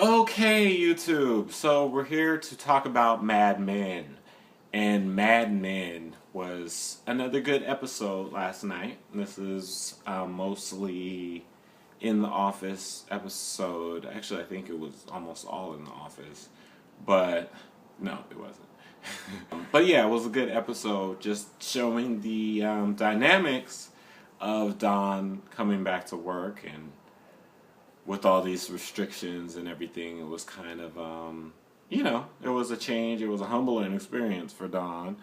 Okay, YouTube. So we're here to talk about Mad Men. And Mad Men was another good episode last night. This is mostly in the Office episode. Actually, I think it was almost all in the Office. But no, it wasn't. But yeah, it was a good episode just showing the dynamics of Don coming back to work and with all these restrictions and everything, it was kind of, it was a change. It was a humbling experience for Don,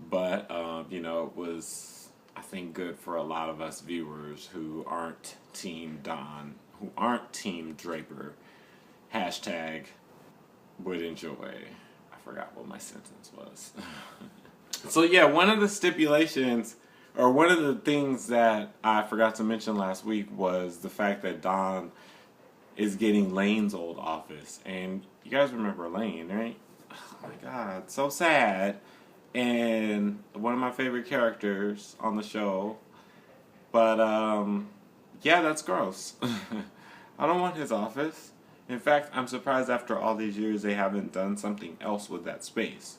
but, it was, I think, good for a lot of us viewers who aren't Team Don, who aren't Team Draper. Hashtag would enjoy. I forgot what my sentence was. So, yeah, one of the stipulations, or one of the things that I forgot to mention last week was the fact that Don is getting Lane's old office. And you guys remember Lane, right? Oh my god, so sad. And one of my favorite characters on the show. But, yeah, that's gross. I don't want his office. In fact, I'm surprised after all these years they haven't done something else with that space.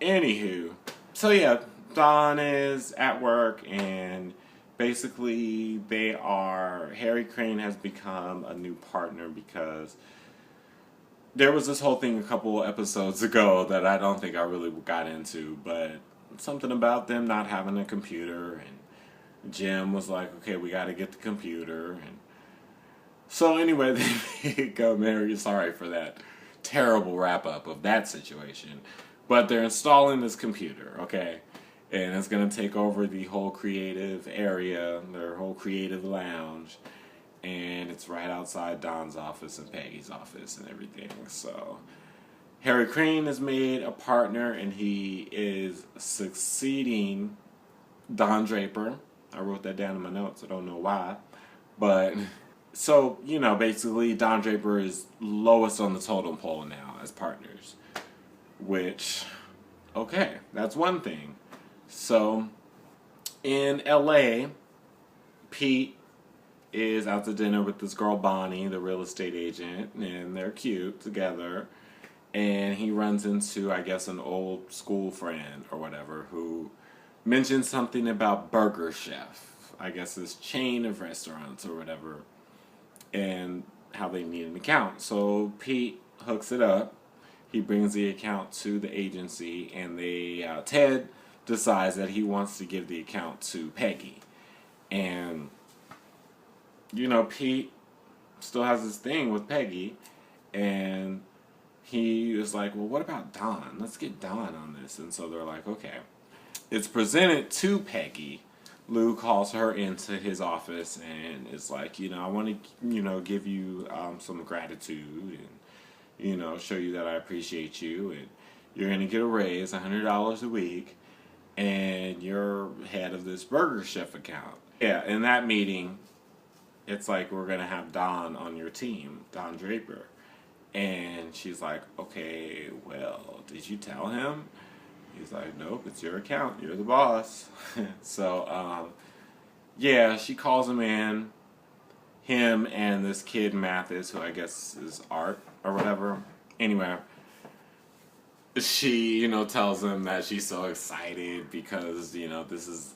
Anywho, so yeah, Don is at work and basically Harry Crane has become a new partner because there was this whole thing a couple episodes ago that I don't think I really got into, but something about them not having a computer, and Jim was like, okay, we got to get the computer, and so anyway, they go very sorry for that terrible wrap up of that situation. But they're installing this computer, okay? And it's going to take over the whole creative area, their whole creative lounge. And it's right outside Don's office and Peggy's office and everything. So Harry Crane is made a partner and he is succeeding Don Draper. I wrote that down in my notes. I don't know why. But so, basically Don Draper is lowest on the totem pole now as partners. Which, okay, that's one thing. So, in LA, Pete is out to dinner with this girl Bonnie, the real estate agent, and they're cute together. And he runs into, I guess, an old school friend or whatever who mentions something about Burger Chef. I guess this chain of restaurants or whatever. And how they need an account. So Pete hooks it up. He brings the account to the agency, and Ted decides that he wants to give the account to Peggy. And, Pete still has this thing with Peggy, and he was like, well, what about Don? Let's get Don on this. And so they're like, okay. It's presented to Peggy. Lou calls her into his office and is like, I want to, give you some gratitude and, show you that I appreciate you. And you're going to get a raise, $100 a week, and you're head of this Burger Chef account. Yeah, in that meeting, it's like, we're going to have Don on your team, Don Draper. And she's like, okay, well, did you tell him? He's like, nope, it's your account. You're the boss. So, yeah, she calls him in. Him and this kid, Mathis, who I guess is Art or whatever. Anyway, she, tells him that she's so excited because, this is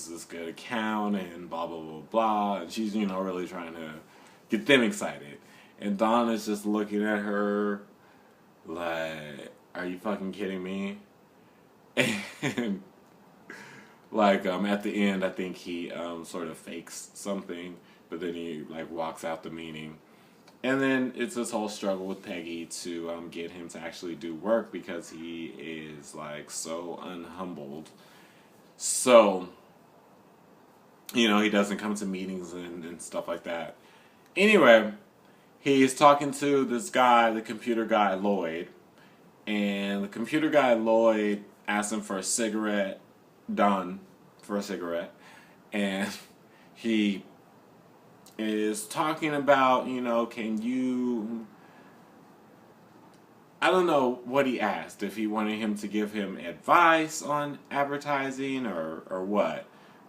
this good account and blah, blah, blah, blah. And she's, really trying to get them excited. And Don is just looking at her like, are you fucking kidding me? And at the end, I think he sort of fakes something, but then he walks out the meeting, and then it's this whole struggle with Peggy to get him to actually do work because he is so unhumbled. So he doesn't come to meetings and stuff like that. Anyway, he's talking to this guy, the computer guy Lloyd, and the computer guy Lloyd asks him for a cigarette, Don for a cigarette, and he is talking about, can you, I don't know what he asked, if he wanted him to give him advice on advertising or what,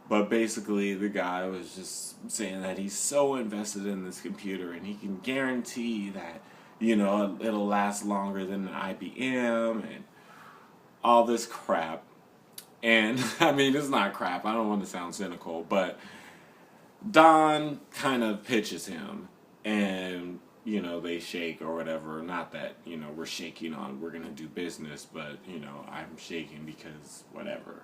But basically, the guy was just saying that he's so invested in this computer and he can guarantee that, it'll last longer than an IBM and all this crap. And, I mean, it's not crap. I don't want to sound cynical, but Don kind of pitches him and, they shake or whatever. Not that, we're shaking on we're going to do business, but, I'm shaking because whatever.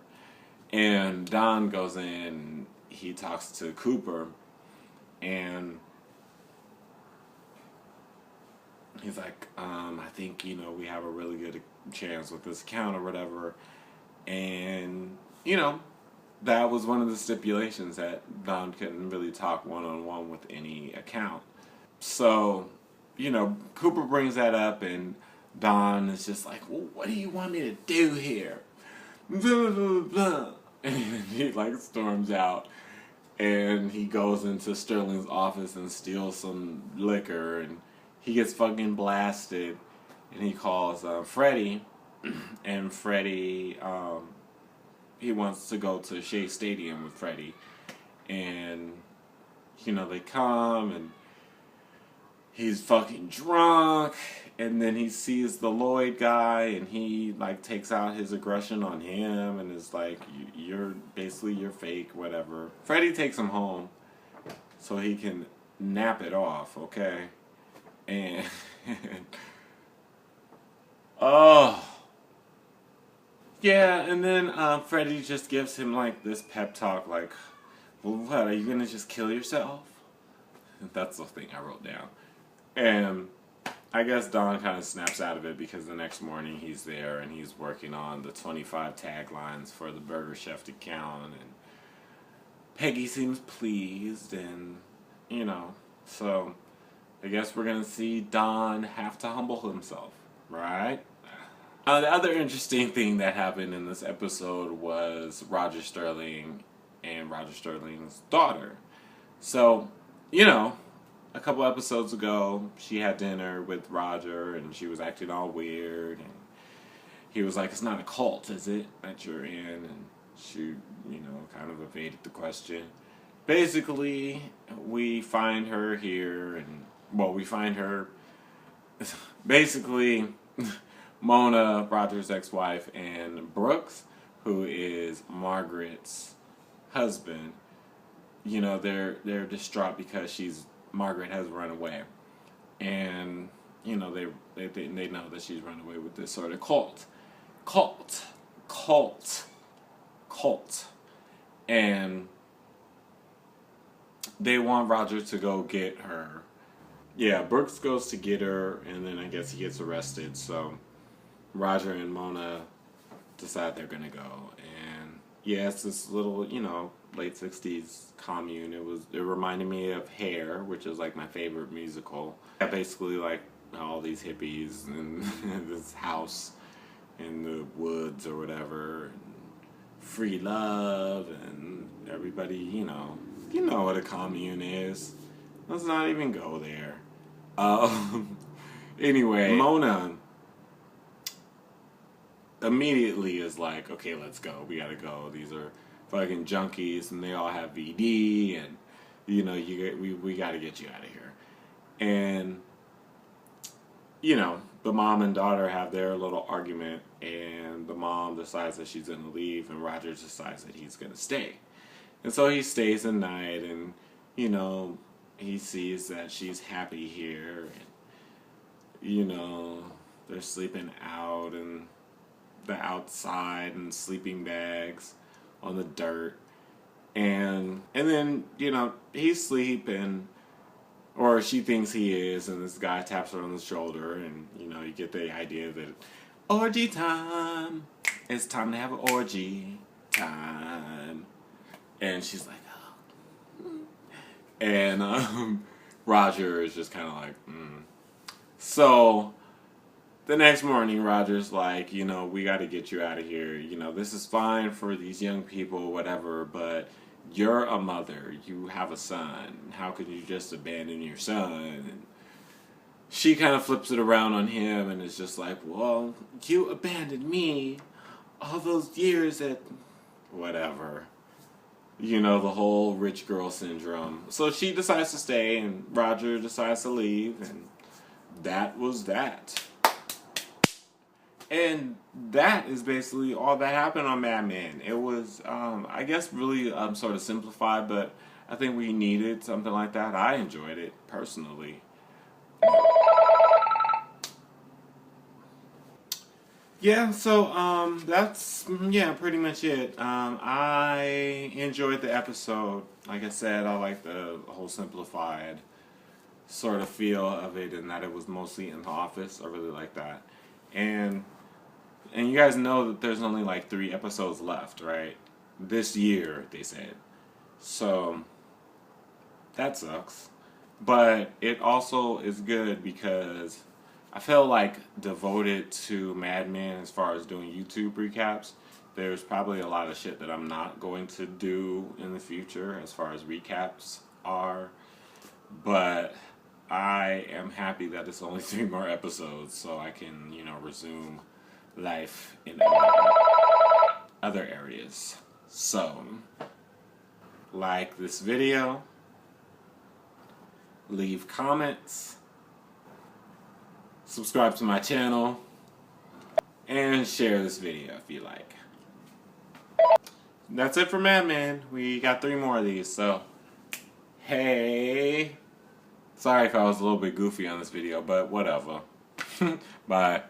And Don goes in, he talks to Cooper, and he's like, I think, we have a really good chance with this account or whatever. And, that was one of the stipulations that Don couldn't really talk one-on-one with any account. So, Cooper brings that up, and Don is just like, well, what do you want me to do here? Blah, blah, blah. And he, storms out, and he goes into Sterling's office and steals some liquor, and he gets fucking blasted, and he calls Freddie, and Freddie, he wants to go to Shea Stadium with Freddie, and, they come, and he's fucking drunk, and then he sees the Lloyd guy, and he, takes out his aggression on him, and is like, you're fake, whatever. Freddie takes him home, so he can nap it off, okay? And, oh, yeah, and then Freddie just gives him, this pep talk, well, what, are you gonna just kill yourself? That's the thing I wrote down. And I guess Don kind of snaps out of it because the next morning he's there and he's working on the 25 taglines for the Burger Chef account, and Peggy seems pleased, and, so I guess we're going to see Don have to humble himself, right? The other interesting thing that happened in this episode was Roger Sterling and Roger Sterling's daughter. So, a couple episodes ago, she had dinner with Roger, and she was acting all weird, and he was like, it's not a cult, is it, that you're in? And she, kind of evaded the question. Basically, we find her here, and, we find her, basically, Mona, Roger's ex-wife, and Brooks, who is Margaret's husband, they're distraught because Margaret has run away, and they know that she's run away with this sort of cult, and they want Roger to go get her. Yeah, Brooks goes to get her, and then I guess he gets arrested. So Roger and Mona decide they're gonna go, and yeah, it's this little late 60s commune. It reminded me of Hair, which is my favorite musical. Yeah, basically all these hippies in this house in the woods or whatever, and free love, and everybody, you know what a commune is. Let's not even go there. Anyway, Mona immediately is like, okay, let's go. We gotta go. These are fucking junkies, and they all have VD, and we got to get you out of here. And the mom and daughter have their little argument, and the mom decides that she's gonna leave, and Roger decides that he's gonna stay. And so he stays the night, and he sees that she's happy here, and they're sleeping out and the outside and sleeping bags on the dirt, and then he's sleeping, or she thinks he is, and this guy taps her on the shoulder, and you get the idea that orgy time, it's time to have an orgy time, and she's like, oh. And Roger is just kind of like, So the next morning, Roger's like, we got to get you out of here. This is fine for these young people, whatever, but you're a mother. You have a son. How could you just abandon your son? And she kind of flips it around on him and is just like, well, you abandoned me all those years at whatever. You know, the whole rich girl syndrome. So she decides to stay, and Roger decides to leave, and that was that. And that is basically all that happened on Mad Men. It was, I guess, really sort of simplified, but I think we needed something like that. I enjoyed it personally. Yeah, so that's pretty much it. I enjoyed the episode. Like I said, I like the whole simplified sort of feel of it, and that it was mostly in the office. I really like that. And you guys know that there's only like 3 episodes left, right? This year, they said. So that sucks. But it also is good because I feel like devoted to Mad Men as far as doing YouTube recaps. There's probably a lot of shit that I'm not going to do in the future as far as recaps are. But I am happy that it's only 3 more episodes so I can, resume life in other areas. So, like this video, leave comments, subscribe to my channel, and share this video if you like. That's it for Mad Men. We got 3 more of these, so hey. Sorry if I was a little bit goofy on this video, but whatever. Bye.